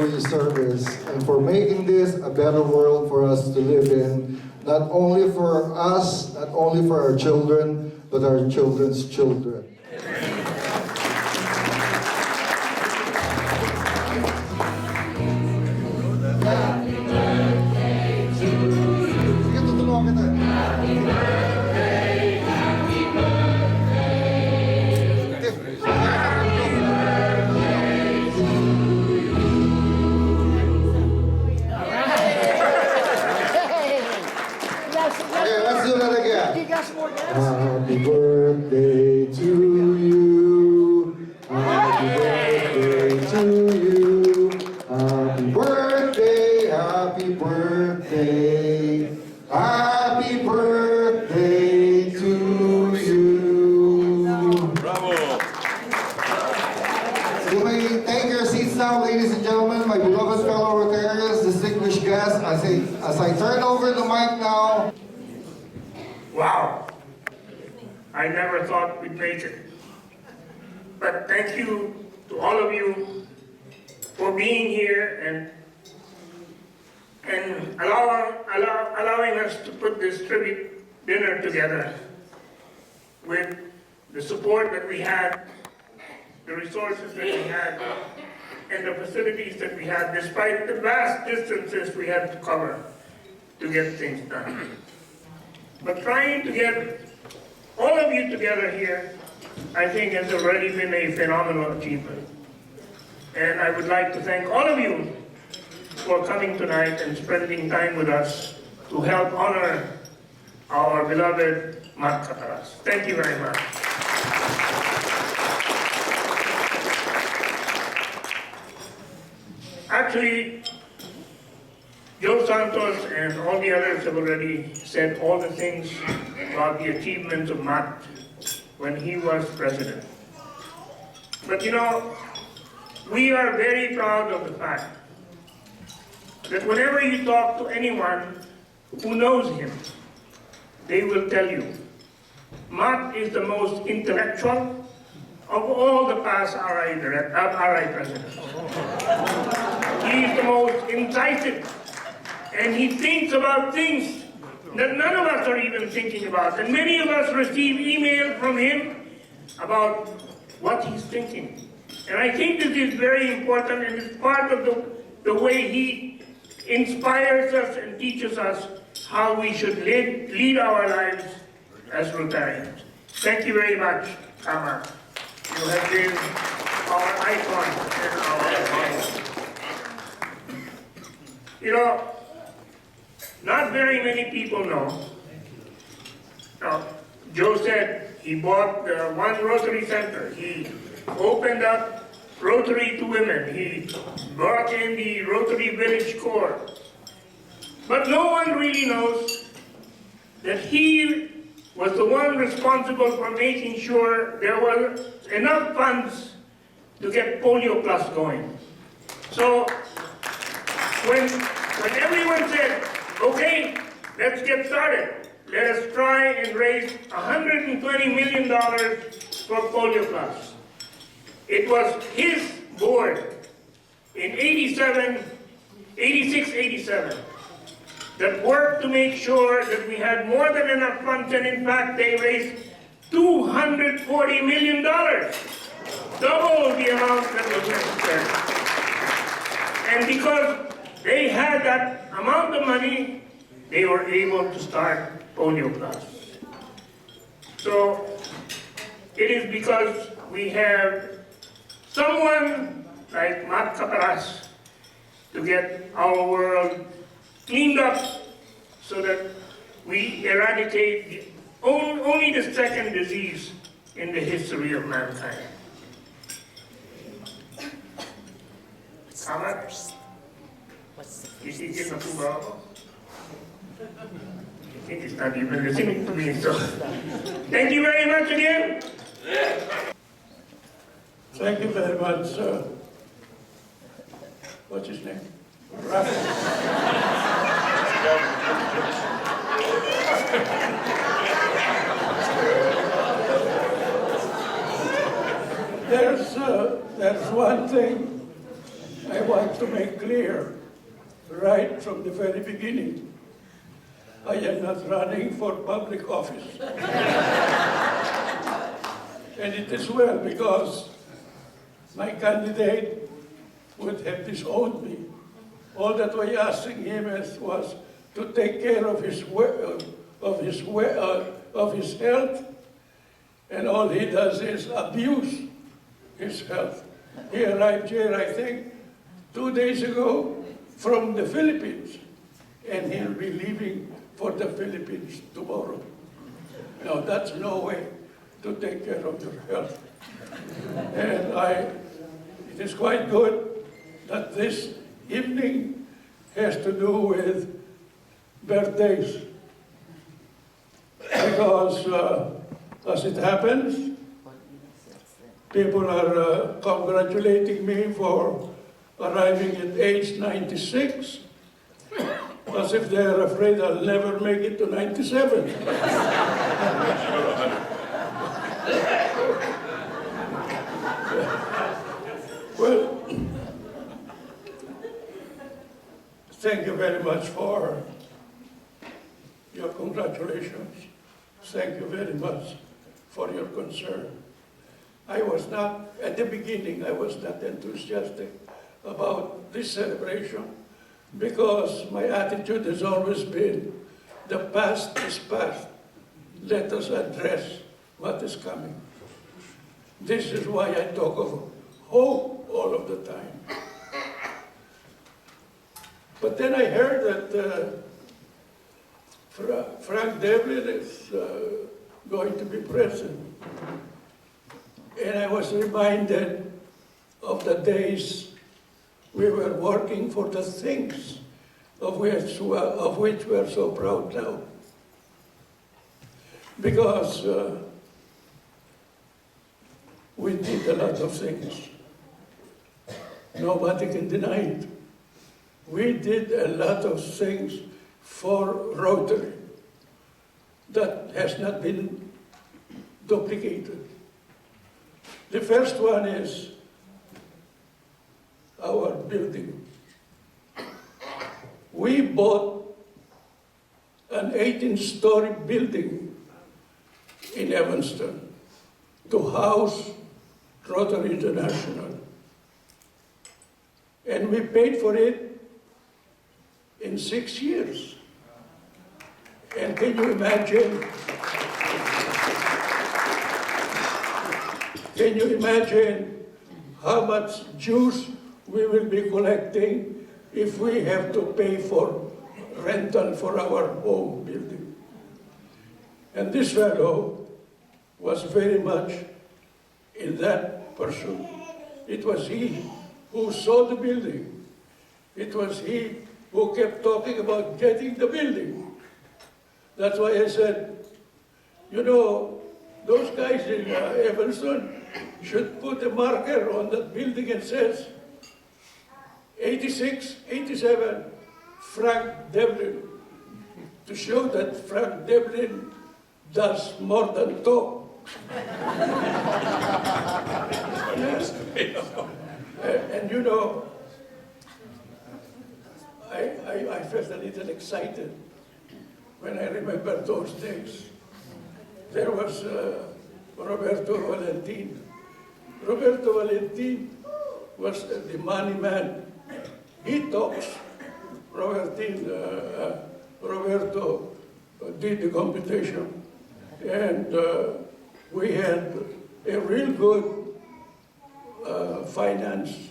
community service and for making this a better world for us to live in, not only for us, not only for our children, but our children's children. Okay, let's do that again. Happy birthday to you. Happy birthday to you. Happy birthday, happy birthday. Happy birthday to you. Bravo. You may take your seats now, ladies and gentlemen, my beloved fellow Rotarians, distinguished guests, as I turn over the mic now. Wow, I never thought we'd make it. But thank you to all of you for being here and allowing us to put this tribute dinner together with the support that we had, the resources that we had, and the facilities that we had, despite the vast distances we had to cover to get things done. But trying to get all of you together here, I think has already been a phenomenal achievement. And I would like to thank all of you for coming tonight and spending time with us to help honor our beloved Caparas. Thank you very much. Actually, Joe Santos and all the others have already said all the things about the achievements of Matt when he was president. But you know, we are very proud of the fact that whenever you talk to anyone who knows him, they will tell you, Matt is the most intellectual of all the past RI presidents. He is the most incisive. And he thinks about things that none of us are even thinking about. And many of us receive email from him about what he's thinking. And I think this is very important and it's part of the way he inspires us and teaches us how we should lead our lives as Rotarians. Thank you very much, Kama. You have been our icon and our icon. You know, not very many people know. Now, Joe said he bought the one Rotary Center. He opened up Rotary to women. He brought in the Rotary Village Corps. But no one really knows that he was the one responsible for making sure there were enough funds to get Polio Plus going. So when everyone said, okay, let's get started. Let us try and raise $120 million for Polio Plus. It was his board in 86, 87 that worked to make sure that we had more than enough funds, and in fact they raised $240 million, double the amount that was necessary. And because they had that amount of money, they were able to start Polio Plus. So it is because we have someone like Matt Caparas to get our world cleaned up so that we eradicate only the second disease in the history of mankind. Kamat? Isigil na po ba ako? I think it's not even listening to me, so thank you very much again. Thank you very much, what's his name? There's one thing I want to make clear, right from the very beginning, I am not running for public office. And it is well, because my candidate would have disowned me. All that I was asking him was to take care of his health, and all he does is abuse his health. He arrived here, I think, 2 days ago from the Philippines, and he'll be leaving for the Philippines tomorrow. Now, that's no way to take care of your health. And it is quite good that this evening has to do with birthdays. Because, as it happens, people are congratulating me for arriving at age 96, as if they're afraid I'll never make it to 97. Well, thank you very much for your congratulations. Thank you very much for your concern. I was not, at the beginning, I was not enthusiastic about this celebration, because my attitude has always been, the past is past. Let us address what is coming. This is why I talk of hope all of the time. But then I heard that Frank Devlin is going to be president. And I was reminded of the days we were working for the things of which we are so proud now. Because we did a lot of things. Nobody can deny it. We did a lot of things for Rotary that has not been duplicated. The first one is our building. We bought an 18-story building in Evanston to house Rotary International. And we paid for it in 6 years. And can you imagine how much juice we will be collecting if we have to pay for rental for our home building? And this fellow was very much in that pursuit. It was he who saw the building. It was he who kept talking about getting the building. That's why I said, you know, those guys in Evanston should put a marker on that building and says, 86, 87, Frank Devlin, to show that Frank Devlin does more than talk. And you know, I felt a little excited when I remember those days. There was Roberto Valentin. Roberto Valentin was the money man. He talks. Roberto did the computation. And we had a real good finance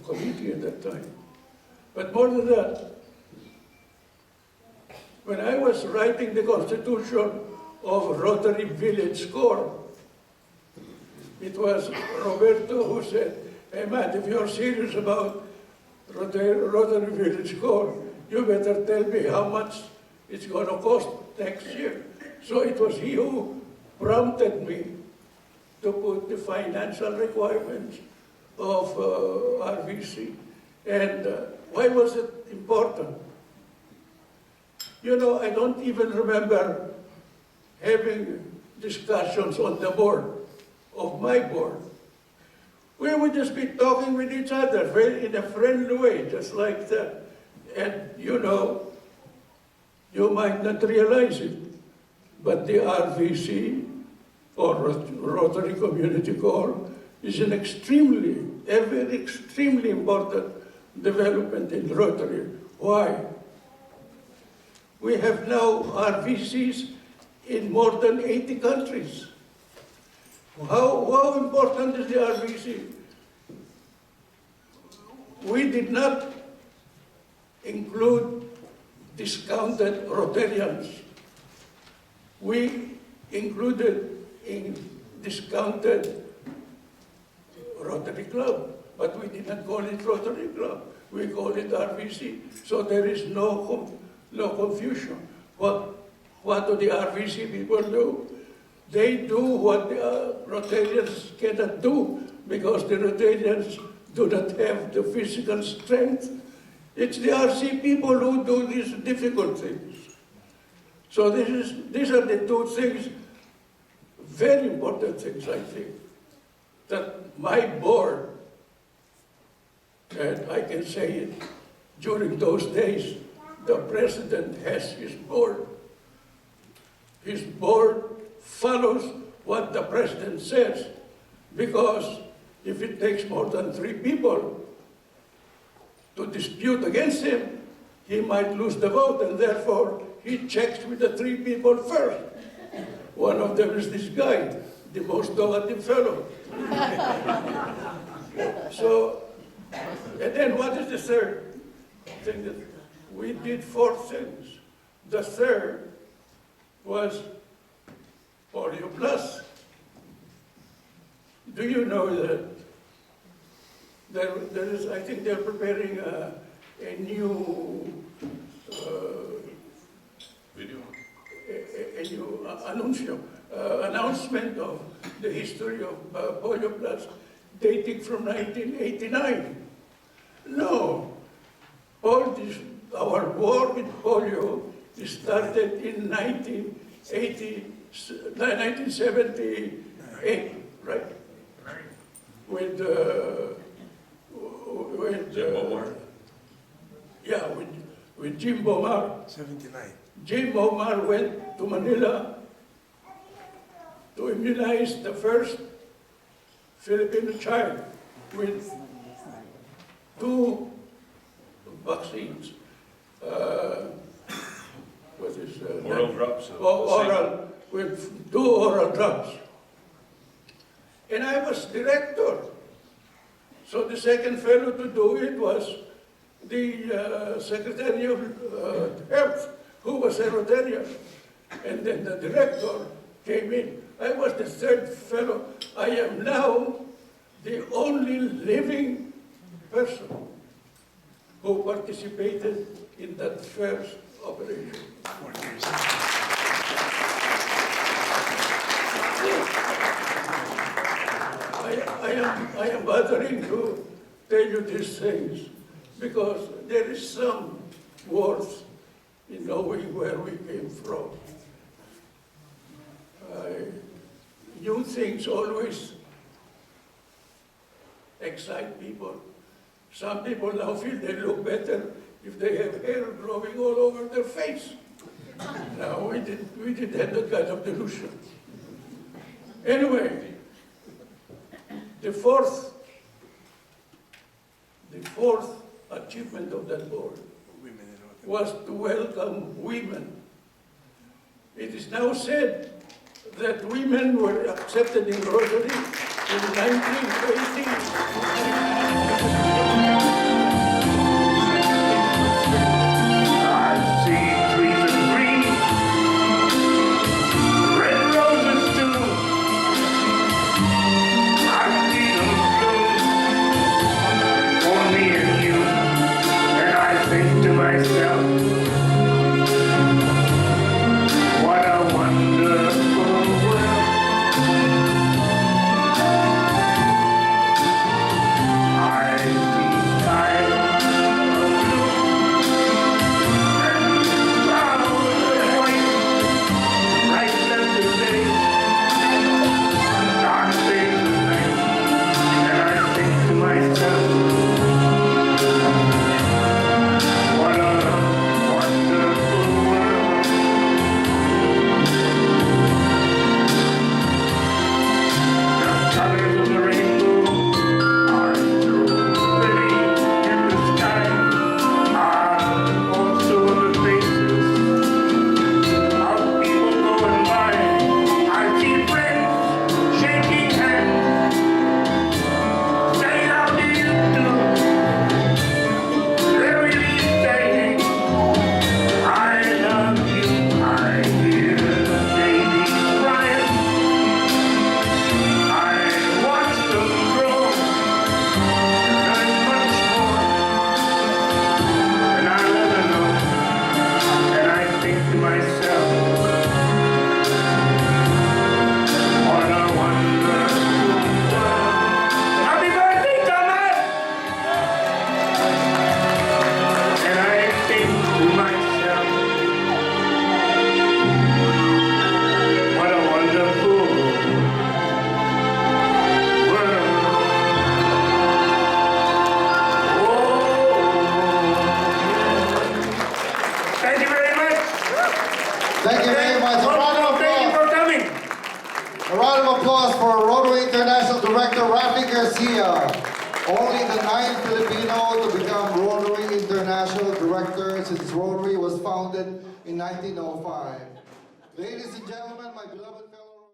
committee at that time. But more than that, when I was writing the constitution of Rotary Village Corps, it was Roberto who said, hey Matt, if you're serious about Rotary Village Corps, you better tell me how much it's going to cost next year. So it was he who prompted me to put the financial requirements of RVC. And why was it important? You know, I don't even remember having discussions on the board, of my board, We would just be talking with each other in a friendly way, just like that. And you know, you might not realize it, but the RVC, or Rotary Community Corps, is an extremely important development in Rotary. Why? We have now RVCs in more than 80 countries. How important is the RVC? We did not include discounted Rotarians. We included in discounted Rotary Club, but we did not call it Rotary Club. We call it RVC. So there is no confusion. What do the RVC people do? They do what the Rotarians cannot do because the Rotarians do not have the physical strength. It's the RC people who do these difficult things. So these are the two things, very important things, I think, that my board, and I can say it, during those days, the president has his board. His board follows what the president says, because if it takes more than 3 people to dispute against him, he might lose the vote, and therefore he checks with the 3 people first. One of them is this guy, the most talkative fellow. So, and then what is the third thing? That we did 4 things. The third was Polio Plus. Do you know that there is, I think they're preparing a new Video. a new announcement of the history of Polio Plus dating from 1989. No, our war with polio started in 1978, right? With Jim Omar. Yeah, with Jim Omar. 79. Jim Omar went to Manila to immunize the first Filipino child with 2 vaccines. What is Oral drops. oral, with 2 oral drops. And I was director. So the second fellow to do it was the Secretary of Health, who was a Rotarian. And then the director came in. I was the third fellow. I am now the only living person who participated in that first operation. 4 years. I am bothering to tell you these things because there is some worth in knowing where we came from. New things always excite people. Some people now feel they look better if they have hair growing all over their face. Now, we didn't have that kind of delusion. Anyway, the fourth achievement of that board Women in Rotary. was to welcome women. It is now said that women were accepted in Rotary in 1980. I see trees of green, red roses too. I see them bloom for me and you, and I think to myself, what a wonderful world. I see right, so round of Thank you applause. for coming. A round of applause for Rotary International Director Rafi Garcia. Only the 9th Filipino to become Rotary International Director since Rotary was founded in 1905. Ladies and gentlemen, my beloved fellow